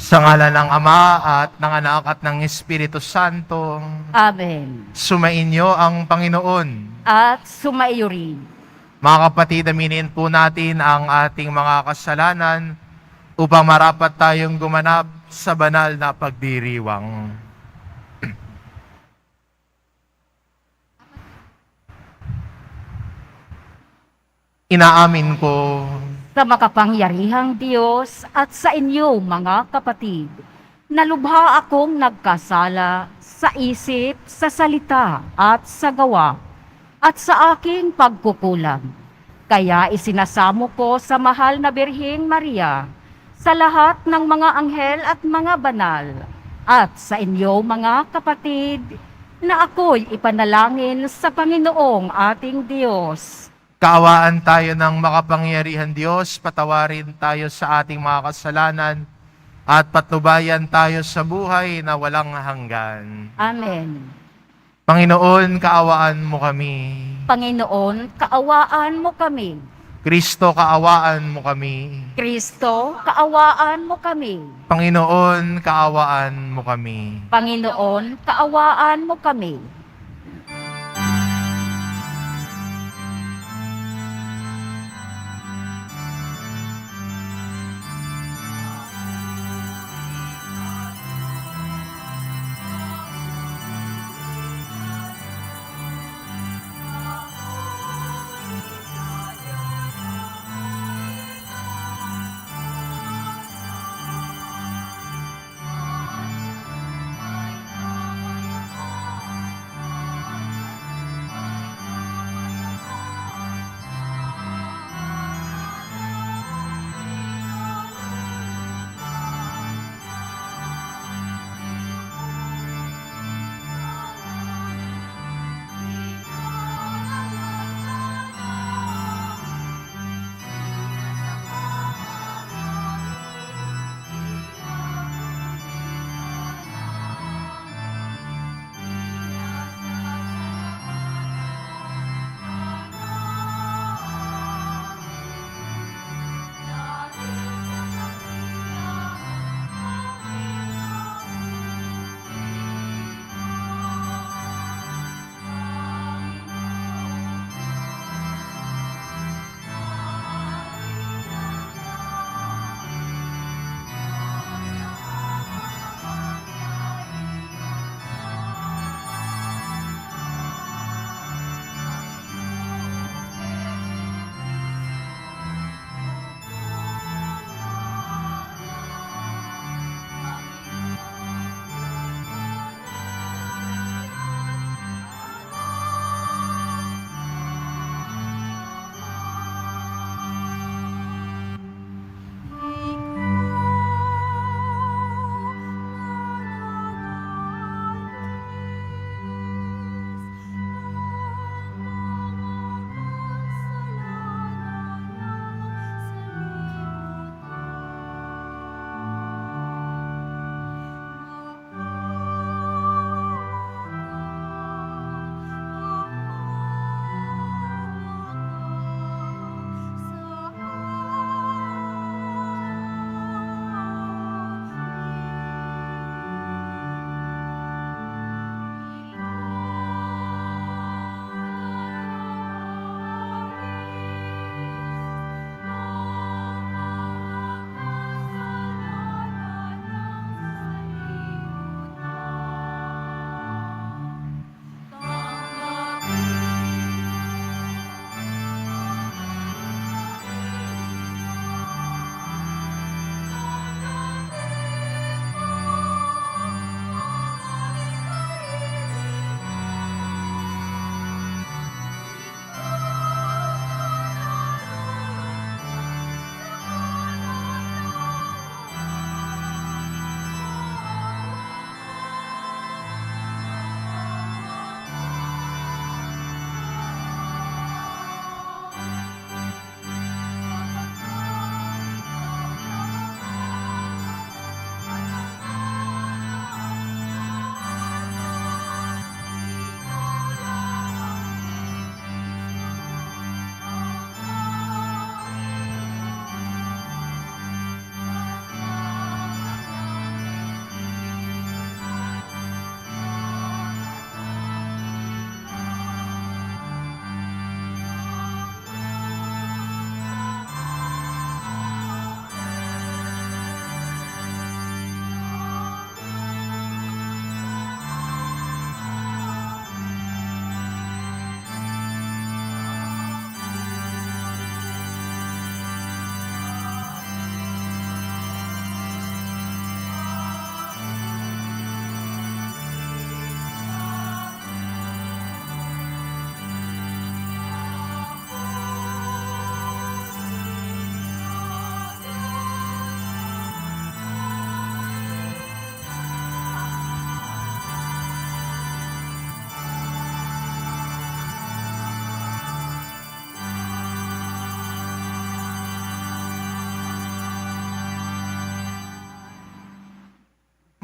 Sa ngalan ng Ama at ng Anak at ng Espiritu Santo, Amen. sumainyo ang Panginoon. At sumaiyo rin. Mga kapatid, aminin po natin ang ating mga kasalanan upang marapat tayong gumanap sa banal na pagdiriwang. Inaamin ko Sa makapangyarihang Diyos at sa inyo mga kapatid, nalubha akong nagkasala sa isip, sa salita at sa gawa, at sa aking pagkukulang. Kaya isinasamo ko sa mahal na Birheng Maria, sa lahat ng mga anghel at mga banal, at sa inyo mga kapatid, na ako'y ipanalangin sa Panginoong ating Diyos. kaawaan tayo ng makapangyarihan Diyos, patawarin tayo sa ating mga kasalanan, at patnubayan tayo sa buhay na walang hanggan. Amen. Panginoon, kaawaan mo kami. Panginoon, kaawaan mo kami. Kristo, kaawaan mo kami. Kristo, kaawaan mo kami. Panginoon, kaawaan mo kami. Panginoon, kaawaan mo kami.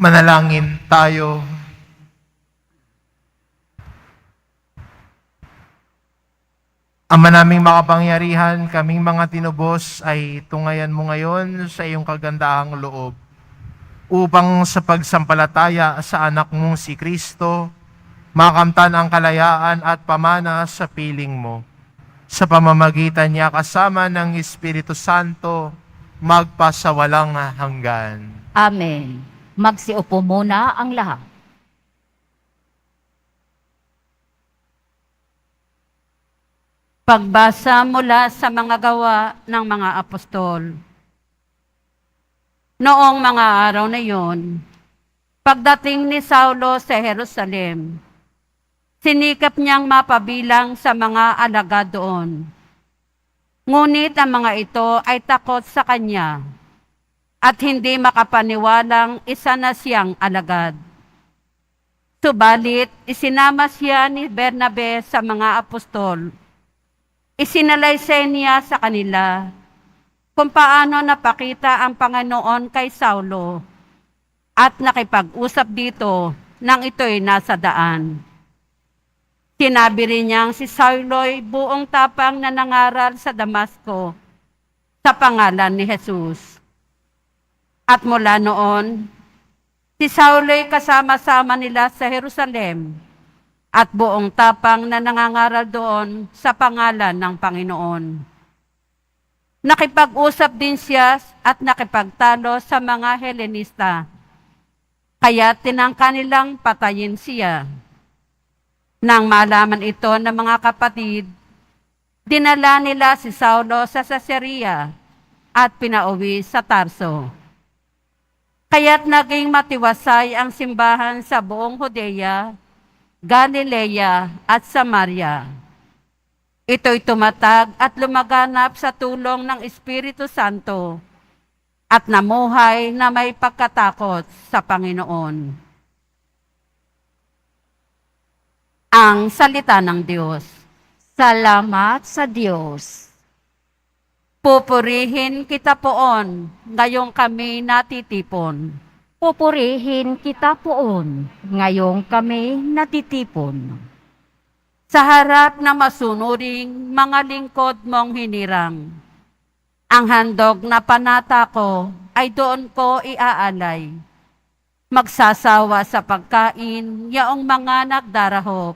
Manalangin tayo. Ama naming makapangyarihan, kaming mga tinubos ay tungayan mo ngayon sa iyong kagandahang loob upang sa pagsampalataya sa anak mong si Kristo, makamtan ang kalayaan at pamana sa piling mo. Sa pamamagitan niya kasama ng Espiritu Santo, magpasawalang hanggan. Amen. Magsiupo muna ang lahat. Pagbasa mula sa mga gawa ng mga apostol. Noong mga araw na iyon, pagdating ni Saulo sa Jerusalem, sinikap niyang mapabilang sa mga alagad doon. Ngunit ang mga ito ay takot sa kanya at hindi makapaniwalang isa na siyang alagad. Subalit, isinama siya ni Bernabe sa mga apostol. Isinalaysay niya sa kanila kung paano napakita ang Panginoon kay Saulo at nakipag-usap dito nang ito'y nasa daan. Sinabi rin niyang si Saulo'y buong tapang na nangaral sa Damasco sa pangalan ni Jesus. At mula noon, si Saulo'y kasama-sama nila sa Jerusalem at buong tapang na nangangaral doon sa pangalan ng Panginoon. Nakipag-usap din siya at nakipagtalo sa mga Helenista, kaya tinangka nilang patayin siya. Nang malaman ito ng mga kapatid, dinala nila si Saulo sa Caesarea at pinauwi sa Tarso. Kaya't naging matiwasay ang simbahan sa buong Judea, Galilea at Samaria. Ito'y tumatag at lumaganap sa tulong ng Espiritu Santo at namuhay na may pagkatakot sa Panginoon. Ang salita ng Diyos. Salamat sa Diyos. Pupurihin kita poon, ngayong kami natitipon. Pupurihin kita poon, ngayong kami natitipon. Sa harap na masunuring mga lingkod mong hinirang, ang handog na panata ko ay doon ko iaalay. Magsasawa sa pagkain yaong mga nagdarahop.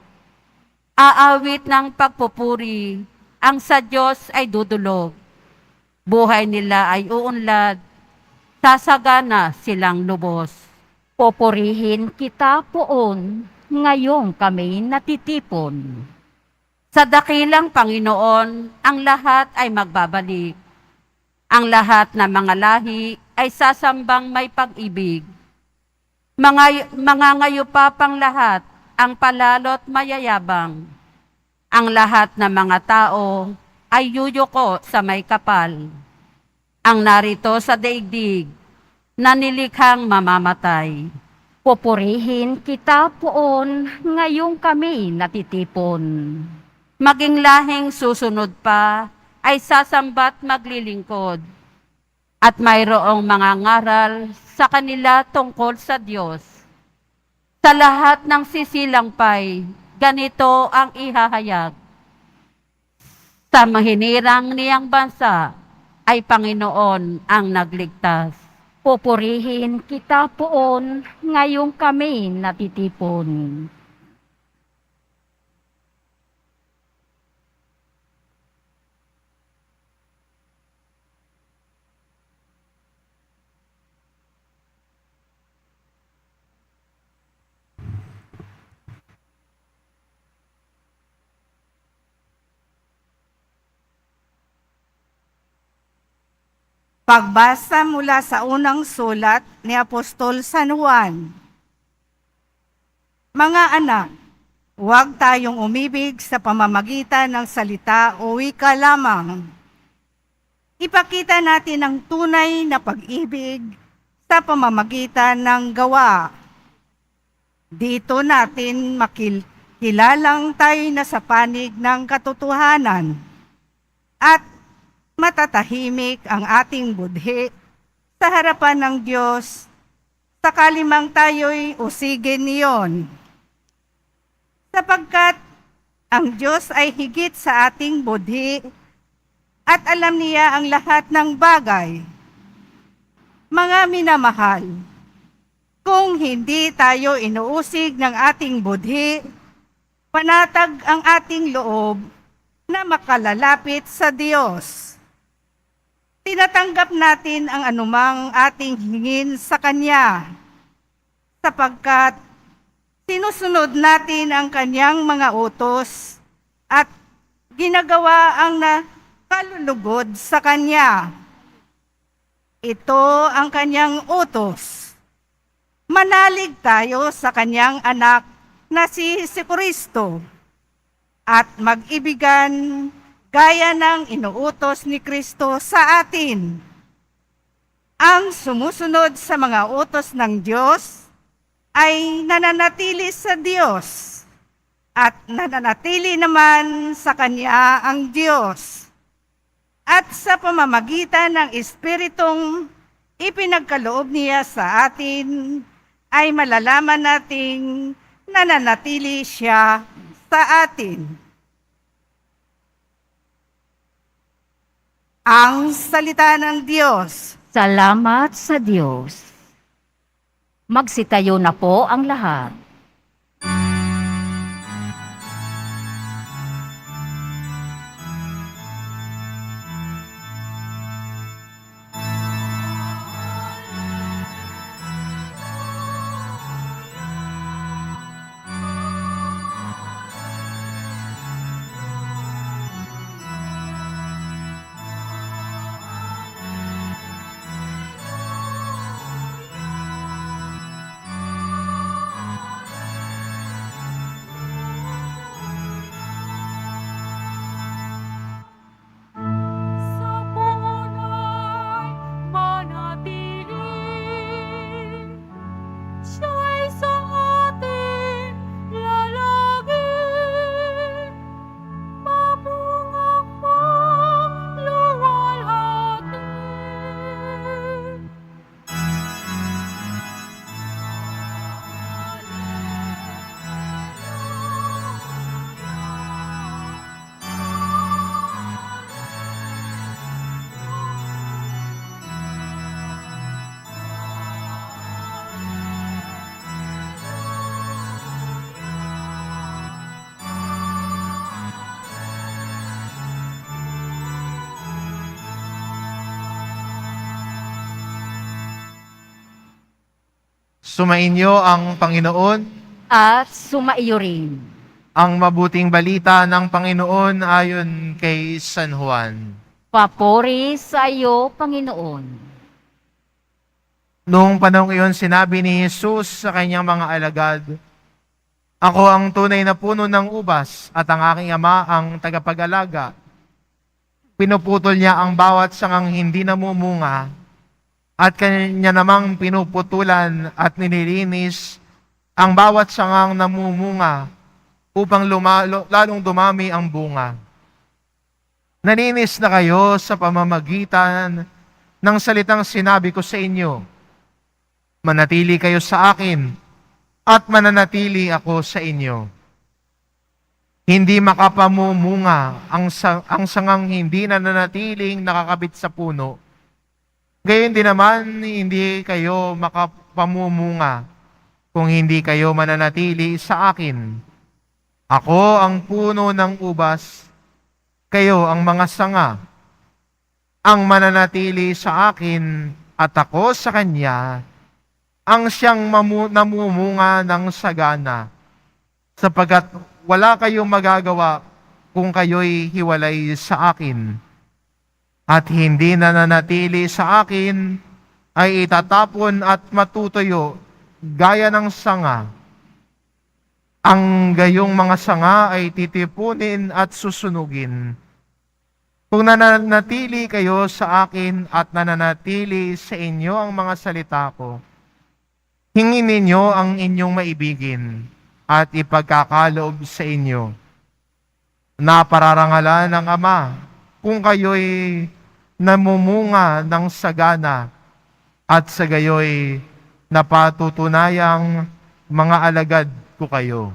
Aawit ng pagpupuri, ang sa Diyos ay dudulog. Buhay nila ay uunlad, sasagana silang lubos. Popurihin kita poon, ngayong kami natitipon. Sa dakilang Panginoon, ang lahat ay magbabalik. Ang lahat ng mga lahi ay sasambang may pag-ibig. Mga ngayupapang lahat ang palalot mayayabang. Ang lahat ng mga tao ay yuyuko sa may kapal. Ang narito sa daigdig, na nilikhang mamamatay. Pupurihin kita poon, ngayong kami natitipon. Maging lahing susunod pa, ay sasambat maglilingkod. At mayroong mga ngaral sa kanila tungkol sa Diyos. Sa lahat ng sisilampay, ganito ang ihahayag. Sa mahinirang niyang bansa, ay Panginoon ang nagligtas. Pupurihin kita poon, ngayong kami natitipon. Pagbasa mula sa unang sulat ni Apostol San Juan. Mga anak, huwag tayong umibig sa pamamagitan ng salita o wika lamang. Ipakita natin ang tunay na pag-ibig sa pamamagitan ng gawa. Dito natin makilalang tayo na sa panig ng katotohanan at matatahimik ang ating budhi sa harapan ng Diyos sakali mang tayo'y usigin niyon. Sapagkat ang Diyos ay higit sa ating budhi at alam niya ang lahat ng bagay. Mga minamahal, kung hindi tayo inuusig ng ating budhi, panatag ang ating loob na makalalapit sa Diyos. Tinatanggap natin ang anumang ating hingin sa Kanya, sapagkat sinusunod natin ang Kanyang mga utos at ginagawa ang nakalulugod sa Kanya. Ito ang Kanyang utos. Manalig tayo sa Kanyang anak na si Jesucristo at mag-ibigan gaya ng inuutos ni Kristo sa atin. Ang sumusunod sa mga utos ng Diyos ay nananatili sa Diyos at nananatili naman sa Kanya ang Diyos. At sa pamamagitan ng Espiritong ipinagkaloob niya sa atin, ay malalaman nating nananatili siya sa atin. Ang salita ng Diyos. Salamat sa Diyos. Magsitayo na po ang lahat. Sumainyo ang Panginoon. At sumaiyo rin. Ang mabuting balita ng Panginoon ayon kay San Juan. Papuri sa iyo, Panginoon. Noong panahong iyon, sinabi ni Jesus sa kanyang mga alagad, "Ako ang tunay na puno ng ubas at ang aking ama ang tagapag-alaga." Pinuputol niya ang bawat sangang hindi namumunga at kanya namang pinuputulan at nililinis ang bawat sangang namumunga upang lalong dumami ang bunga. Naninis na kayo sa pamamagitan ng salitang sinabi ko sa inyo. Manatili kayo sa akin at mananatili ako sa inyo. Hindi makapamumunga ang sangang hindi nananatiling nakakabit sa puno. Gayon din naman, hindi kayo makapamumunga kung hindi kayo mananatili sa akin. Ako ang puno ng ubas, kayo ang mga sanga. Ang mananatili sa akin at ako sa kanya, ang siyang namumunga ng sagana, sapagkat wala kayong magagawa kung kayo'y hiwalay sa akin. At hindi nananatili sa akin, ay itatapon at matutuyo gaya ng sanga. Ang gayong mga sanga ay titipunin at susunugin. Kung nananatili kayo sa akin at nananatili sa inyo ang mga salita ko, hingin ninyo ang inyong maibigin at ipagkakaloob sa inyo. Napararangalan ng Ama kung kayo'y namumunga ng sagana at sa gayo'y na patutunayang mga alagad ko kayo.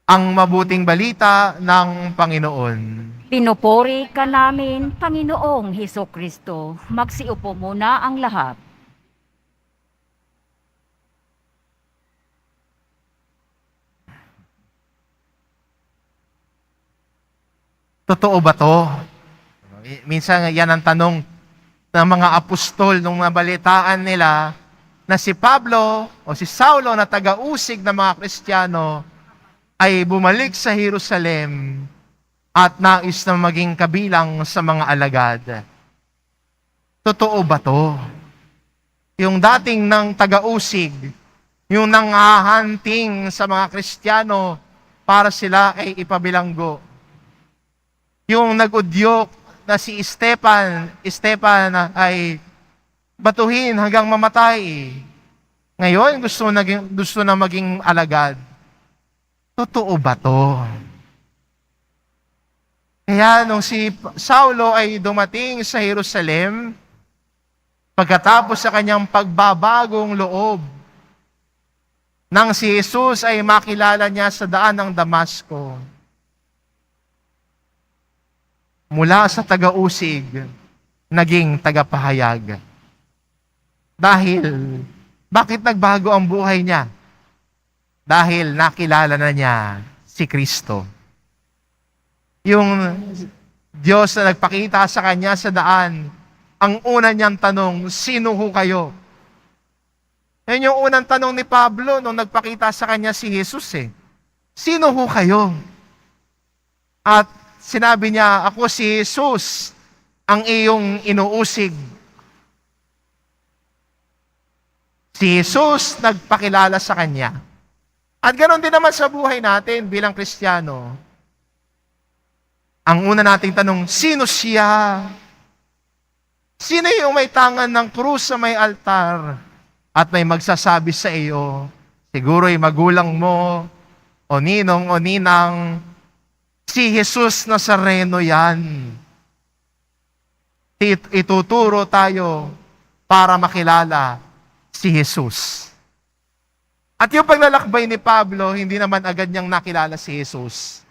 Ang mabuting balita ng Panginoon. Pinupuri ka namin, Panginoong Hesukristo. Magsiupo muna ang lahat. Totoo ba to? Minsan yan ang tanong ng mga apostol nung nabalitaan nila na si Pablo o si Saulo na taga-usig ng mga Kristiyano ay bumalik sa Jerusalem at nais na maging kabilang sa mga alagad. Totoo ba to? Yung dating ng taga-usig, yung nanghahanting sa mga Kristiyano para sila ay ipabilanggo. Yung nag-udyok na si Esteban ay batuhin hanggang mamatay. Ngayon, gusto na maging alagad. Totoo ba to? Kaya nung si Saulo ay dumating sa Jerusalem, pagkatapos sa kanyang pagbabagong loob, nang si Jesus ay makilala niya sa daan ng Damasco, mula sa taga-usig, naging tagapahayag. Dahil, bakit nagbago ang buhay niya? Dahil nakilala na niya si Kristo. Yung Diyos na nagpakita sa kanya sa daan, ang una niyang tanong, sino ho kayo? Yan yung unang tanong ni Pablo nung nagpakita sa kanya si Jesus eh. Sino ho kayo? At sinabi niya, ako si Jesus, ang iyong inuusig. Si Jesus nagpakilala sa kanya. At ganoon din naman sa buhay natin bilang Kristiyano. Ang una nating tanong, sino siya? Sino yung may tangan ng krus sa may altar at may magsasabi sa iyo, siguro'y magulang mo, o ninong o ninang, si Jesus Nazareno yan. Ituturo tayo para makilala si Jesus. At yung paglalakbay ni Pablo, hindi naman agad niyang nakilala si Jesus.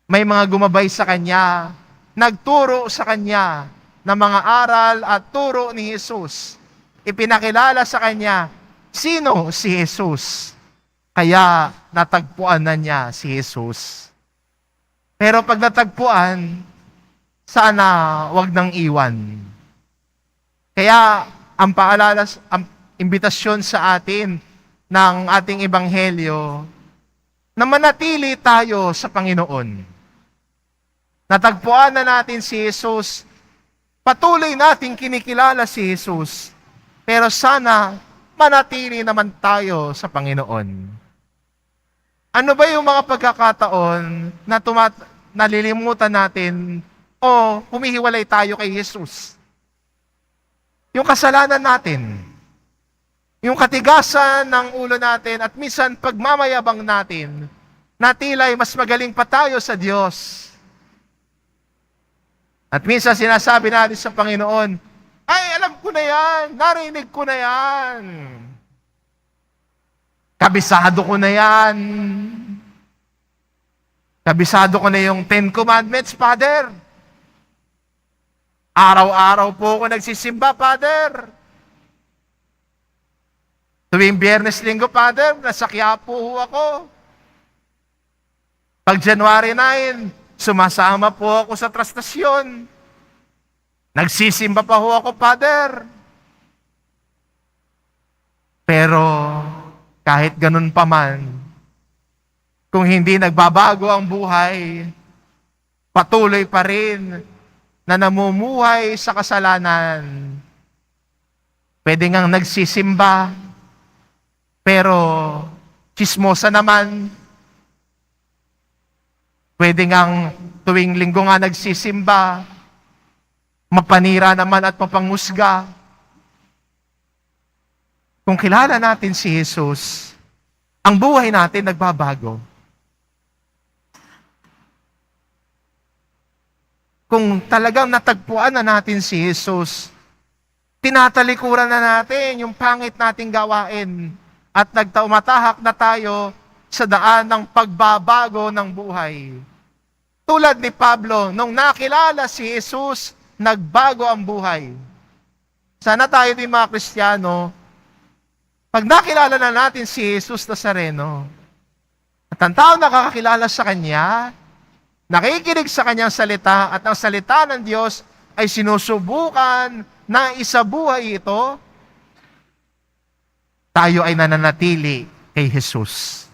May mga gumabay sa kanya, nagturo sa kanya ng mga aral at turo ni Jesus. Ipinakilala sa kanya, sino si Jesus? Kaya natagpuan na niya si Jesus. Pero pag natagpuan, sana wag nang iwan. Kaya ang paalala, ang imbitasyon sa atin ng ating ebanghelyo na manatili tayo sa Panginoon. Natagpuan na natin si Jesus, patuloy nating kinikilala si Jesus, pero sana manatili naman tayo sa Panginoon. Ano ba yung mga pagkakataon na nalilimutan natin o humihiwalay tayo kay Jesus? Yung kasalanan natin, yung katigasan ng ulo natin at minsan pagmamayabang natin, na tila'y mas magaling pa tayo sa Diyos. At minsan sinasabi natin sa Panginoon, ay alam ko na yan, narinig ko na yan. Kabisado ko na yan. Kabisado ko na yung 10 Commandments, Father. Araw-araw po ako nagsisimba, Father. Tuwing Biyernes, Linggo, Father, nasa Quiapo ho ako. Pag January 9, sumasama po ako sa trastasyon. Nagsisimba pa ho ako, Father. Pero kahit ganun pa man, kung hindi nagbabago ang buhay, patuloy pa rin na namumuhay sa kasalanan. Pwede ngang nagsisimba, pero chismosa naman. Pwede ngang tuwing linggo nga nagsisimba, mapanira naman at mapangusga. Kung kilala natin si Jesus, ang buhay natin nagbabago. Kung talagang natagpuan na natin si Jesus, Tinatalikuran na natin yung pangit nating gawain at nagtaumatahak na tayo sa daan ng pagbabago ng buhay. Tulad ni Pablo, nung nakilala si Jesus, nagbago ang buhay. Sana tayo din mga Kristiyano, pag nakilala na natin si Jesus Nazareno, at ang tao nakakakilala sa Kanya, nakikinig sa Kanyang salita, at ang salita ng Diyos ay sinusubukan na isabuhay ito, tayo ay nananatili kay Jesus.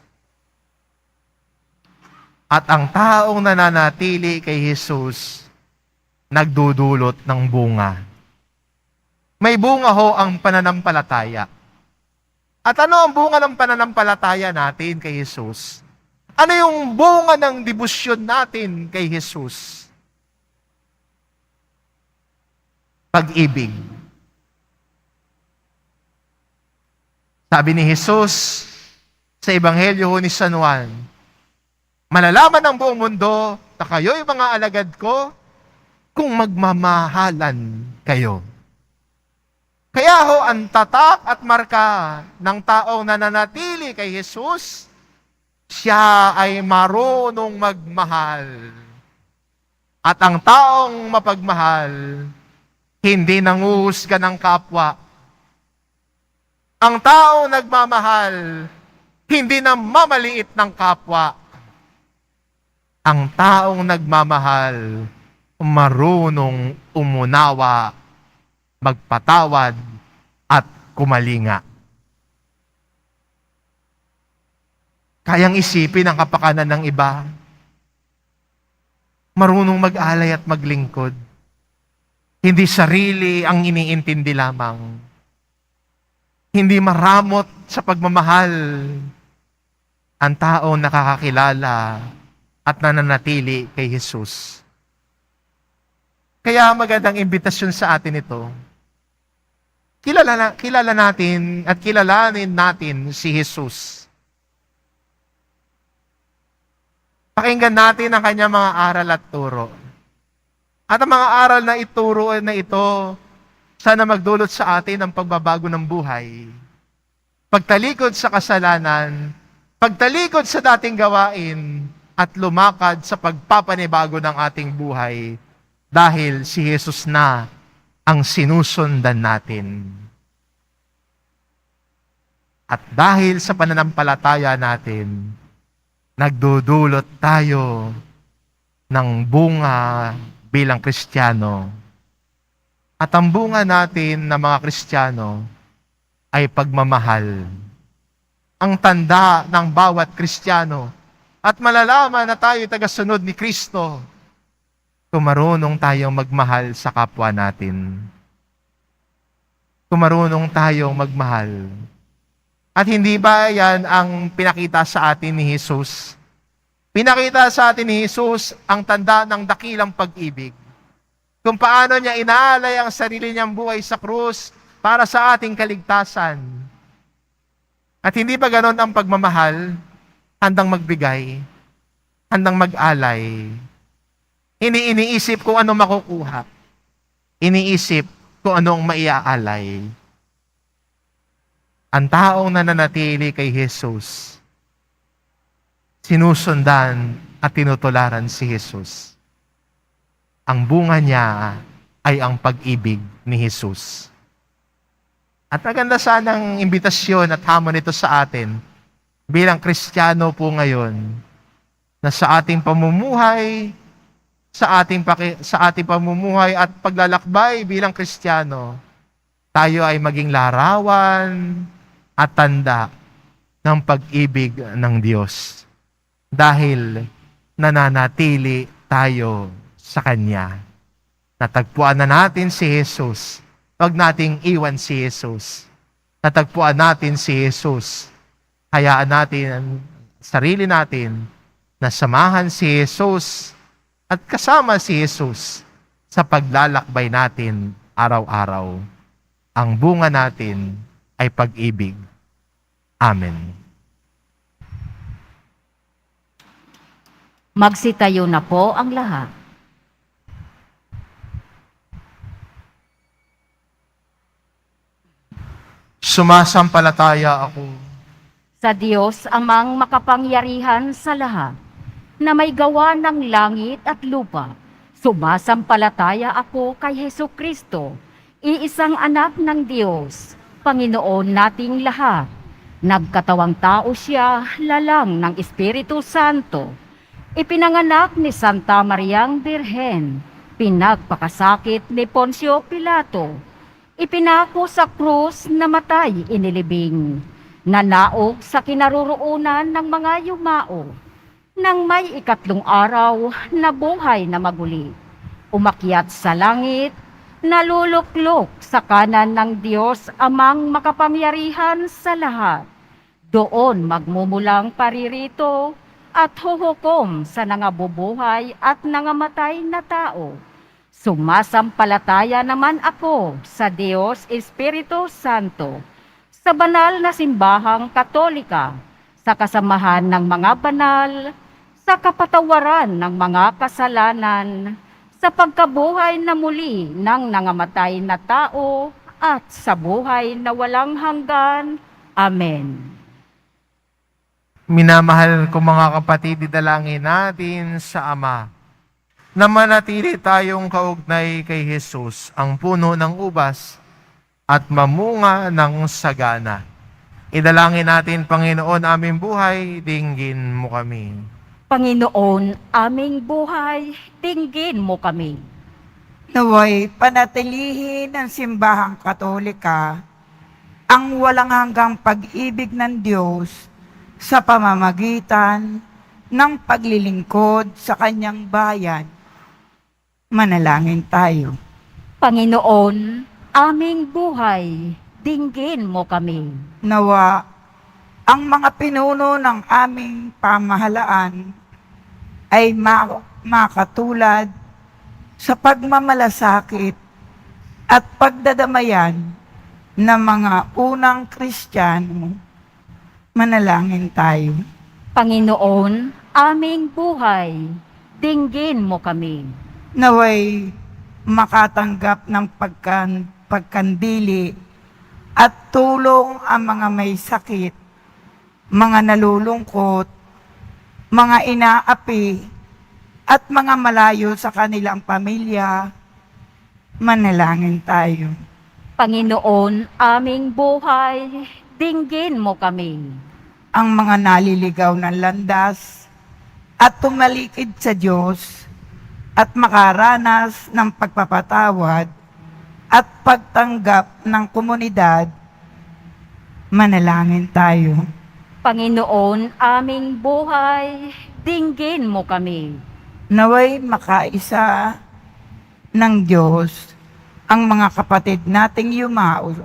At ang taong nananatili kay Jesus, nagdudulot ng bunga. May bunga ho ang pananampalataya. At ano ang bunga ng pananampalataya natin kay Jesus? Ano yung bunga ng debosyon natin kay Jesus? Pag-ibig. Sabi ni Jesus sa Ebanghelyo ni San Juan, malalaman ng buong mundo na kayo'y mga alagad ko kung magmamahalan kayo. Kaya ho, ang tatak at marka ng taong nananatili kay Jesus, siya ay marunong magmahal. At ang taong mapagmahal, hindi nanguhusga ng kapwa. Ang taong nagmamahal, hindi namamaliit ng kapwa. Ang taong nagmamahal, marunong umunawa, magpatawad, at kumalinga. Kayang isipin ang kapakanan ng iba. Marunong mag-alay at maglingkod. Hindi sarili ang iniintindi lamang. Hindi maramot sa pagmamahal. Ang taong nakakakilala at nananatili kay Jesus. Kaya magandang imbitasyon sa atin ito. Kilala natin at kilalanin natin si Jesus. Pakinggan natin ang kanyang mga aral at turo. At ang mga aral na ituro na ito, sana magdulot sa atin ng pagbabago ng buhay. Pagtalikod sa kasalanan, pagtalikod sa dating gawain, at lumakad sa pagpapanibago ng ating buhay dahil si Jesus na ang sinusundan natin. At dahil sa pananampalataya natin, nagdudulot tayo ng bunga bilang Kristiyano. At ang bunga natin na mga Kristiyano ay pagmamahal. Ang tanda ng bawat Kristiyano at malalaman na tayo tagasunod ni Kristo kung marunong tayong magmahal sa kapwa natin. Kung marunong tayong magmahal. At hindi ba yan ang pinakita sa atin ni Jesus? Pinakita sa atin ni Jesus ang tanda ng dakilang pag-ibig. Kung paano niya inaalay ang sarili niyang buhay sa krus para sa ating kaligtasan. At hindi ba ganon ang pagmamahal? Handang magbigay, handang mag-alay. Iniisip kung ano makukuha. Iniisip kung anong maiaalay. Ang taong nananatili kay Jesus, sinusundan at tinutularan si Jesus. Ang bunga niya ay ang pag-ibig ni Jesus. At maganda sanang imbitasyon at hamon ito sa atin bilang Kristiyano po ngayon na sa ating pamumuhay, sa ating pamumuhay at paglalakbay bilang Kristiyano, tayo ay maging larawan at tanda ng pag-ibig ng Diyos. Dahil nananatili tayo sa Kanya. Natagpuan na natin si Jesus. Huwag nating iwan si Jesus. Natagpuan natin si Jesus. Hayaan natin ang sarili natin na samahan si Jesus at kasama si Jesus sa paglalakbay natin araw-araw. Ang bunga natin ay pag-ibig. Amen. Magsitayo na po ang lahat. Sumasampalataya ako sa Diyos amang makapangyarihan sa lahat, na may gawa ng langit at lupa. Sumasampalataya ako kay Hesu Kristo, iisang anak ng Diyos, Panginoon nating lahat. Nagkatawang tao siya, lalang ng Espiritu Santo. Ipinanganak ni Santa Mariang Birhen, pinagpakasakit ni Poncio Pilato. Ipinako sa krus, namatay, inilibing. Nanaog sa kinaroroonan ng mga yumao. Nang may ikatlong araw, nabuhay na maguli. Umakyat sa langit, naluluklok sa kanan ng Diyos amang makapangyarihan sa lahat. Doon magmumulang paririto at huhukom sa nangabubuhay at nangamatay na tao. Sumasampalataya naman ako sa Diyos Espiritu Santo, sa banal na simbahang Katolika, sa kasamahan ng mga banal, sa kapatawaran ng mga kasalanan, sa pagkabuhay na muli ng nangamatay na tao, at sa buhay na walang hanggan. Amen. Minamahal ko mga kapatid, idalangin natin sa Ama na manatili tayong kaugnay kay Jesus, ang puno ng ubas at mamunga ng sagana. Idalangin natin, Panginoon, aming buhay, dinggin mo kami. Panginoon, aming buhay, dinggin mo kami. Naway panatilihin ng simbahang Katolika ang walang hanggang pag-ibig ng Diyos sa pamamagitan ng paglilingkod sa kanyang bayan. Manalangin tayo. Panginoon, aming buhay, dinggin mo kami. Nawa ang mga pinuno ng aming pamahalaan ay makatulad sa pagmamalasakit at pagdadamayan ng mga unang Kristiyano. Manalangin tayo. Panginoon, aming buhay, dinggin mo kami. Naway makatanggap ng pagkandili at tulong ang mga may sakit, mga nalulungkot, mga inaapi, at mga malayo sa kanilang pamilya. Manalangin tayo. Panginoon, aming buhay, dinggin mo kami. Ang mga naliligaw ng landas at tumalikid sa Diyos at makaranas ng pagpapatawad at pagtanggap ng komunidad. Manalangin tayo. Panginoon, aming buhay, dinggin mo kami. Naway makaisa ng Diyos ang mga kapatid nating yumao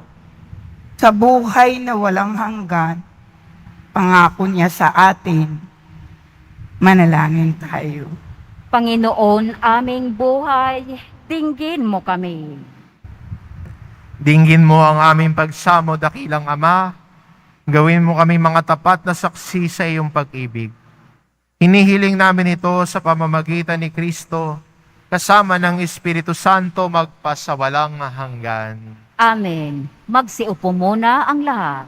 sa buhay na walang hanggan. Pangako niya sa atin. Manalangin tayo. Panginoon, aming buhay, dinggin mo kami. Dinggin mo ang aming pagsamo, dakilang Ama. Gawin mo kami mga tapat na saksi sa iyong pag-ibig. Hinihiling namin ito sa pamamagitan ni Kristo, kasama ng Espiritu Santo magpasawalang hanggan. Amen. Magsiupo muna ang lahat.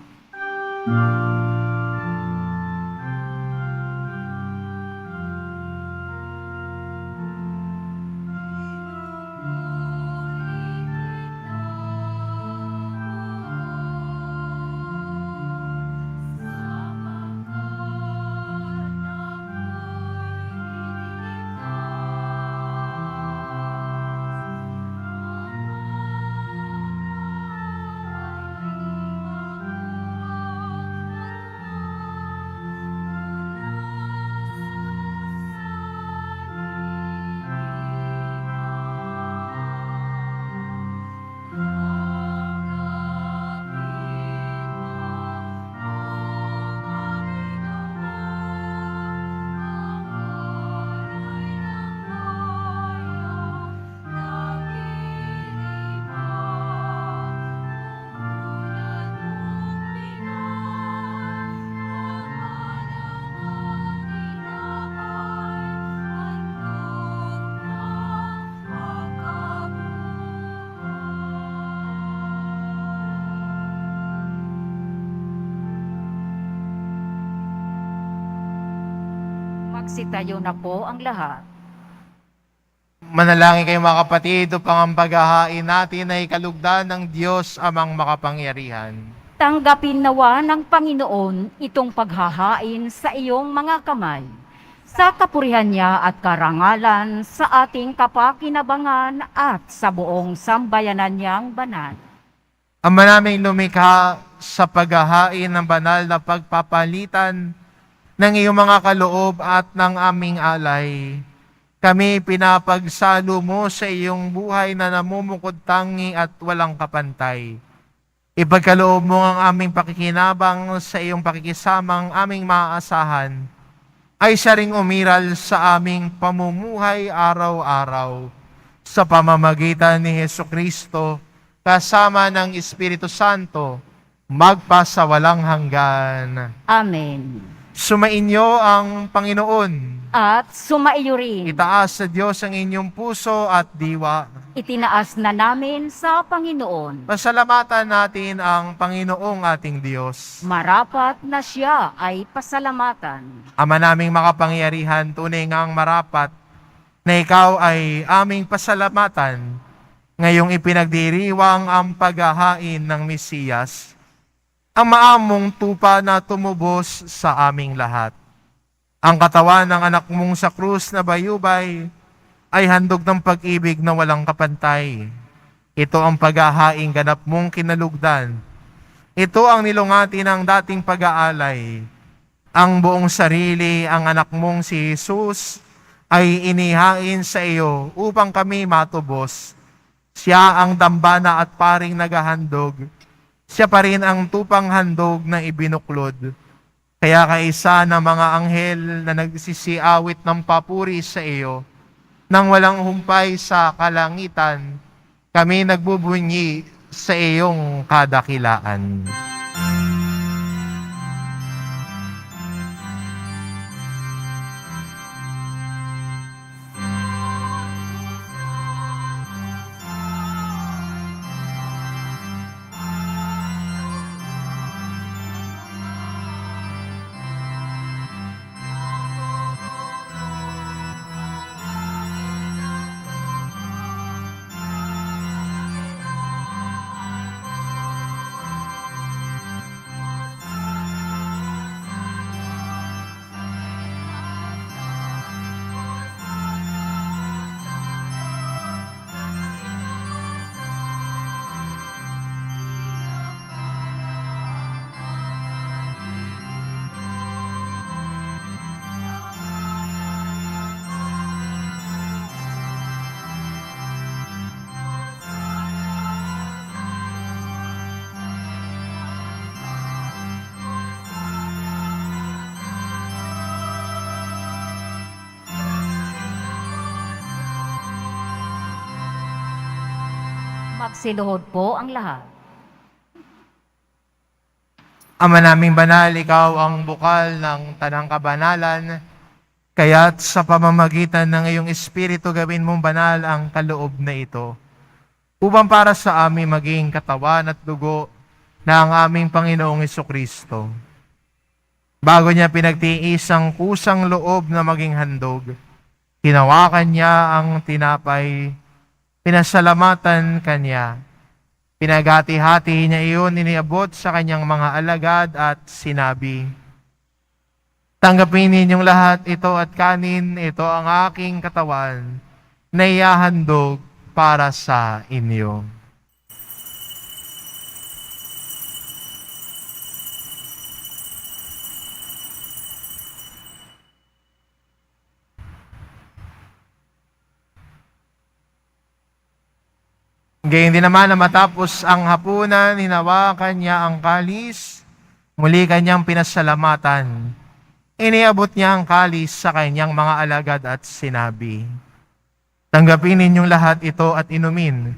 Magsitayo na po ang lahat. Manalangin kayo mga kapatid upang ang paghahain natin ay kalugdan ng Diyos amang makapangyarihan. Tanggapin nawa ng Panginoon itong paghahain sa iyong mga kamay, sa kapurihan niya at karangalan sa ating kapakinabangan at sa buong sambayanan niyang banal. Ama naming lumikha sa paghahain ng banal na pagpapalitan ng iyong mga kaloob at ng aming alay, kami pinapagsalo mo sa iyong buhay na namumukod tangi at walang kapantay. Ipagkaloob mo ang aming pakikinabang sa iyong pakikisamang aming maaasahan, ay siya ring umiral sa aming pamumuhay araw-araw. Sa pamamagitan ni Hesukristo, kasama ng Espiritu Santo, magpasawalang hanggan. Amen. Sumainyo ang Panginoon. At sumaiyo rin. Itaas sa Diyos ang inyong puso at diwa. Itinaas na namin sa Panginoon. Pasalamatan natin ang Panginoong ating Diyos. Marapat na siya ay pasalamatan. Ama naming makapangyarihan, tunay ngang marapat na ikaw ay aming pasalamatan ngayong ipinagdiriwang ang paghahain ng Mesiyas, ang maamong tupa na tumubos sa aming lahat. Ang katawan ng anak mong sa krus na bayubay ay handog ng pag-ibig na walang kapantay. Ito ang paghahaing ganap mong kinalugdan. Ito ang nilungati ng dating pag-aalay. Ang buong sarili, ang anak mong si Jesus, ay inihain sa iyo upang kami matubos. Siya ang dambana at paring naghahandog. Siya pa rin ang tupang handog na ibinuklod. Kaya kaisa ng mga anghel na nagsisiawit ng papuri sa iyo, nang walang humpay sa kalangitan, kami nagbubunyi sa iyong kadakilaan. Magsiluhod po ang lahat. Ama naming banal, ikaw ang bukal ng tanang kabanalan, kaya't sa pamamagitan ng iyong Espiritu gawin mong banal ang kaloob na ito, upang para sa amin maging katawan at dugo na ang aming Panginoong Hesukristo. Bago niya pinagtiis ang kusang loob na maging handog, hinawakan niya ang tinapay, pinasalamatan kanya. Pinagati-hati niya iyon, iniabot sa kanyang mga alagad at sinabi, "Tanggapin ninyong lahat ito at kanin, ito ang aking katawan na ihahandog para sa inyo." Gayun din naman na matapos ang hapunan, hinawakan niya ang kalis, muli kanyang pinasalamatan. Iniabot niya ang kalis sa kanyang mga alagad at sinabi, "Tanggapin ninyong lahat ito at inumin.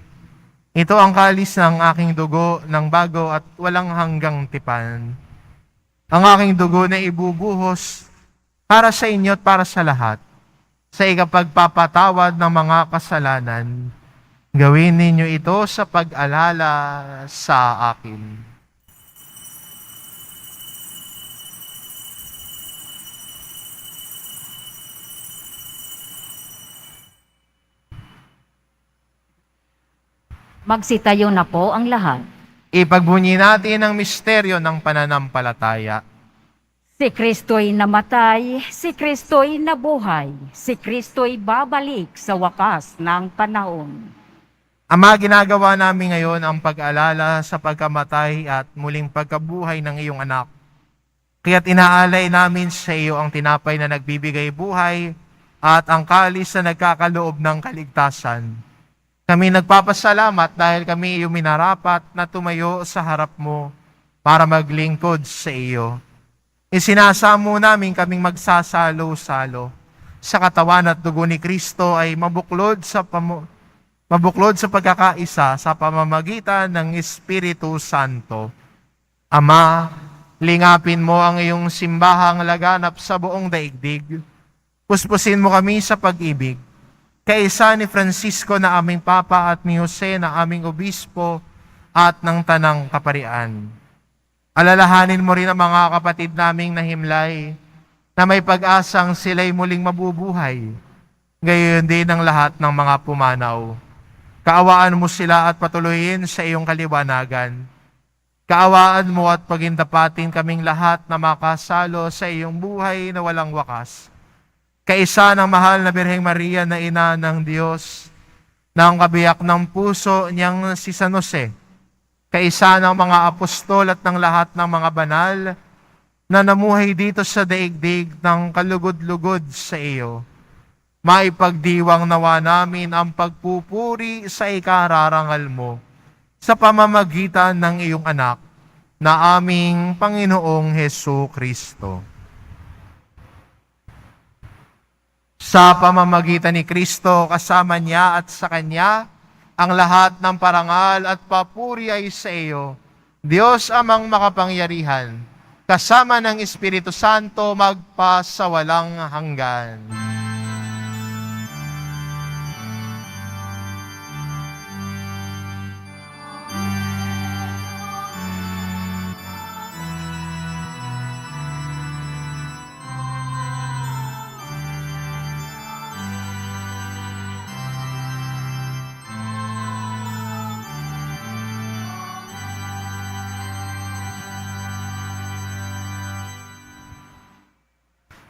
Ito ang kalis ng aking dugo ng bago at walang hanggang tipan. Ang aking dugo na ibubuhos para sa inyo at para sa lahat, sa ikapagpapatawad ng mga kasalanan. Gawin ninyo ito sa pag-alala sa akin." Magsitayo na po ang lahat. Ipagbunyi natin ang misteryo ng pananampalataya. Si Kristo'y namatay, si Kristo'y nabuhay, si Kristo'y babalik sa wakas ng panahon. Ama, ginagawa namin ngayon ang pag-alala sa pagkamatay at muling pagkabuhay ng iyong anak. Kaya't inaalay namin sa iyo ang tinapay na nagbibigay buhay at ang kalis na nagkakaloob ng kaligtasan. Kami nagpapasalamat dahil kami iyong minarapat na tumayo sa harap mo para maglingkod sa iyo. Isinasamo namin kaming magsasalo-salo sa katawan at dugo ni Kristo ay mabuklod sa pagkakaisa sa pamamagitan ng Espiritu Santo. Ama, lingapin mo ang iyong simbahang laganap sa buong daigdig. Puspusin mo kami sa pag-ibig. Kaisa ni Francisco na aming Papa at ni Jose na aming Obispo at ng Tanang Kaparian. Alalahanin mo rin ang mga kapatid naming nahimlay na may pag-asang sila'y muling mabubuhay. Gayon din ang lahat ng mga pumanaw. Kaawaan mo sila at patuloyin sa iyong kaliwanagan. Kaawaan mo at pagindapatin kaming lahat na makasalo sa iyong buhay na walang wakas. Kaisa ng mahal na Birheng Maria na ina ng Diyos, ng kabiyak ng puso niyang si San Jose, kaisa ng mga apostol at ng lahat ng mga banal na namuhay dito sa daigdig ng kalugod-lugod sa iyo. Maipagdiwang nawa namin ang pagpupuri sa ikararangal mo sa pamamagitan ng iyong anak na aming Panginoong Hesu Kristo. Sa pamamagitan ni Kristo, kasama niya at sa Kanya, ang lahat ng parangal at papuri ay sa iyo, Diyos amang makapangyarihan, kasama ng Espiritu Santo magpasawalang hanggan.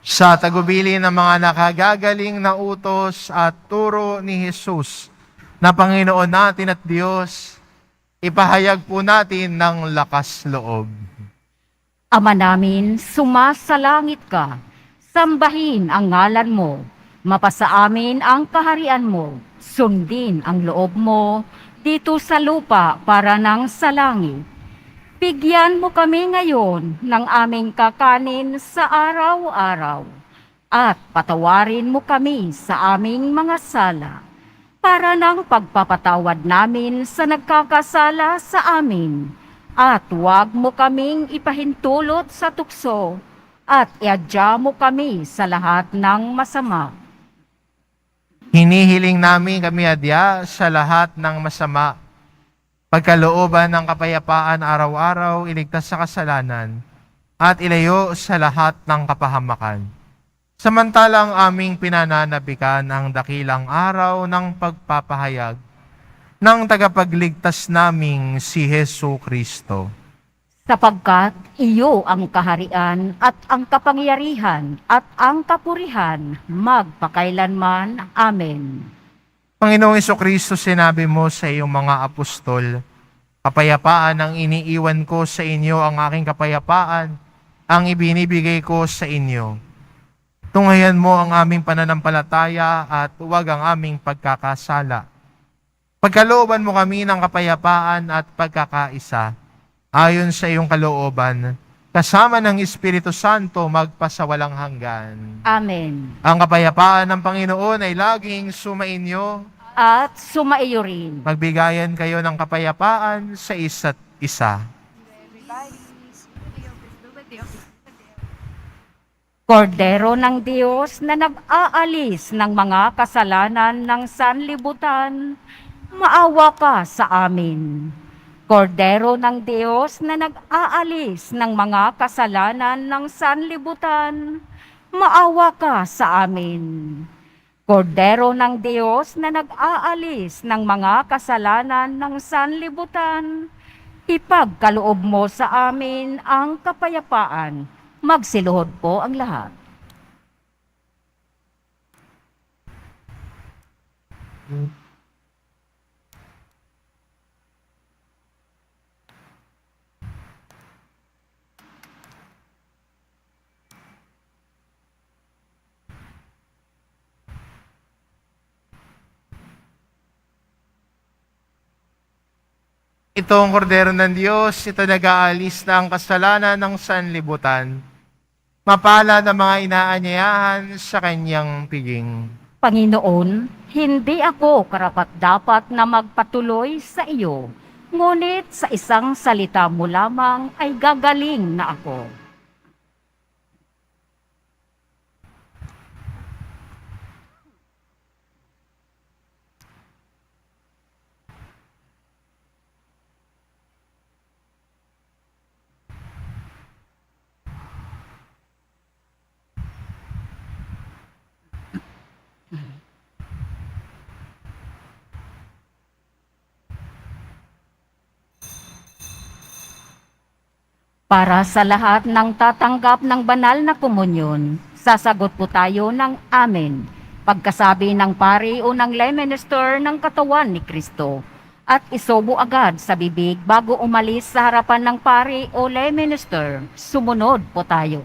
Sa tagubili ng mga nakagagaling na utos at turo ni Jesus na Panginoon natin at Diyos, ipahayag po natin ng lakas loob. Ama namin, sumasalangit ka. Sambahin ang ngalan mo. Mapasa amin ang kaharian mo. Sundin ang loob mo dito sa lupa para nang sa langit. Bigyan mo kami ngayon ng aming kakanin sa araw-araw at patawarin mo kami sa aming mga sala para ng pagpapatawad namin sa nagkakasala sa amin at huwag mo kaming ipahintulot sa tukso at iadya mo kami sa lahat ng masama. Hinihiling namin kami adya sa lahat ng masama. Pagkalooban ng kapayapaan araw-araw, iligtas sa kasalanan, at ilayo sa lahat ng kapahamakan. Samantalang aming pinananabikan ang dakilang araw ng pagpapahayag ng tagapagligtas naming si Hesu Kristo. Sapagkat iyo ang kaharian at ang kapangyarihan at ang kapurihan magpakailanman. Amen. Panginoong Jesucristo, sinabi mo sa iyong mga apostol, kapayapaan ang iniiwan ko sa inyo, ang aking kapayapaan, ang ibinibigay ko sa inyo. Tunghayan mo ang aming pananampalataya at huwag ang aming pagkakasala. Pagkalooban mo kami ng kapayapaan at pagkakaisa, ayon sa iyong kalooban, kasama ng Espiritu Santo magpasawalang hanggan. Amen. Ang kapayapaan ng Panginoon ay laging sumainyo. At sumaiyo rin. Magbigayan kayo ng kapayapaan sa isa't isa. Kordero ng Diyos na nag-aalis ng mga kasalanan ng sanlibutan, maawa ka sa amin. Kordero ng Diyos na nag-aalis ng mga kasalanan ng sanlibutan, maawa ka sa amin. Kordero ng Diyos na nag-aalis ng mga kasalanan ng sanlibutan, ipagkaloob mo sa amin ang kapayapaan. Magsiluhod po ang lahat. Ito ang kordero ng Diyos, ito nag-aalis ng kasalanan ng sanlibutan. Mapalad ang mga inaanyayahan sa kanyang piging. Panginoon, hindi ako karapat-dapat na magpatuloy sa iyo, ngunit sa isang salita mo lamang ay gagaling na ako. Para sa lahat ng tatanggap ng banal na komunyon, sasagot po tayo ng amen. Pagkasabi ng pari o ng lay minister ng katawan ni Kristo, at isobo agad sa bibig bago umalis sa harapan ng pari o lay minister. Sumunod po tayo.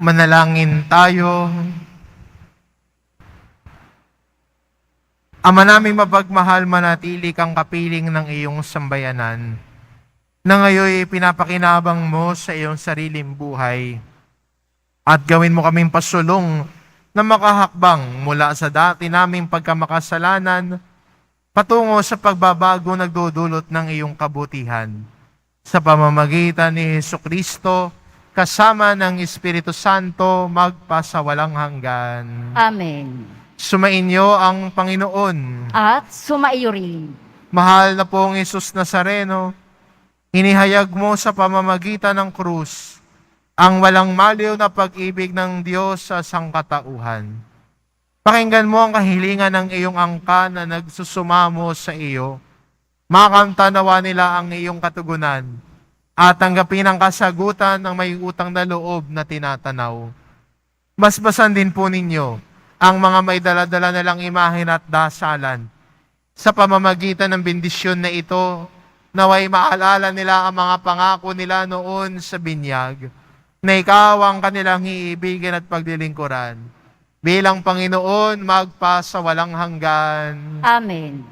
Manalangin tayo. Ama naming mapagmahal, manatili kang kapiling ng iyong sambayanan, na ngayon pinapakinabang mo sa iyong sariling buhay. At gawin mo kaming pasulong na makahakbang mula sa dati naming pagkamakasalanan patungo sa pagbabago nagdudulot ng iyong kabutihan. Sa pamamagitan ni Hesukristo, kasama ng Espiritu Santo, magpasawalang hanggan. Amen. Sumainyo ang Panginoon. At sumaiyo rin. Mahal na pong Hesus Nazareno, inihayag mo sa pamamagitan ng krus ang walang maliw na pag-ibig ng Diyos sa sangkatauhan. Pakinggan mo ang kahilingan ng iyong angka na nagsusumamo sa iyo. Makamta nawa nila ang iyong katugunan at tanggapin ang kasagutan ng may utang na loob na tinatanaw. Basbasan din po ninyo ang mga may dala-dala nalang imahen at dasalan. Sa pamamagitan ng bendisyon na ito, naway maalala nila ang mga pangako nila noon sa binyag, na ikaw ang kanilang iibigin at paglilingkuran. Bilang Panginoon, magpasa walang hanggan. Amen.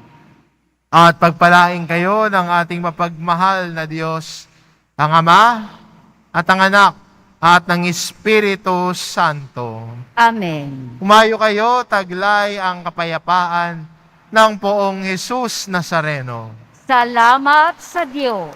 At pagpalain kayo ng ating mapagmahal na Diyos, ang Ama at ang Anak at ng Espiritu Santo. Amen. Humayo kayo, taglay ang kapayapaan ng poong Hesus Nazareno. Salamat sa Diyos.